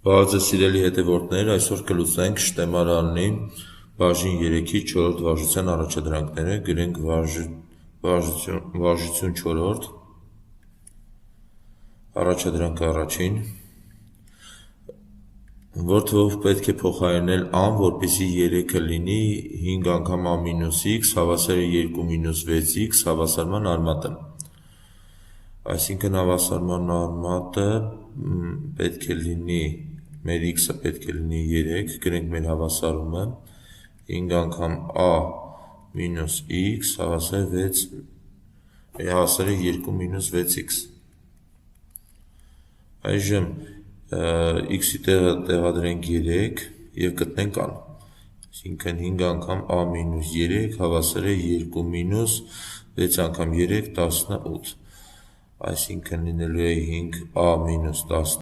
Բաղձե սիրելի հետևորդներ, այսօր կլուծենք շտեմարանի բաժին 3-ի 4-րդ վարժության առաջադրանքները, գրենք վարժություն 4-րդ, առաջադրանքը առաջին, որ թվով պետք է փոխարինել ան, որպեսզի 3-ը լինի 5 անգամ a մինուս x հավասար է 2 մինուս 6x հավասարման արմատը, այսինքն հավասարման արմատը պետք է լինի, մեր x-ը պետք է լինի 3, գրենք մեր հավասարումը, 5 անգամ a մինուս x հավասար է 2 մինուս 6x, այժմ x-ի տեղը տեղադրենք 3 և գտնենք ան, այսինքն 5 անգամ a մինուս 3 հավասար է 2 մինուս 6 անգամ 3 18, այսինքն լինելու է 5a մինուս 18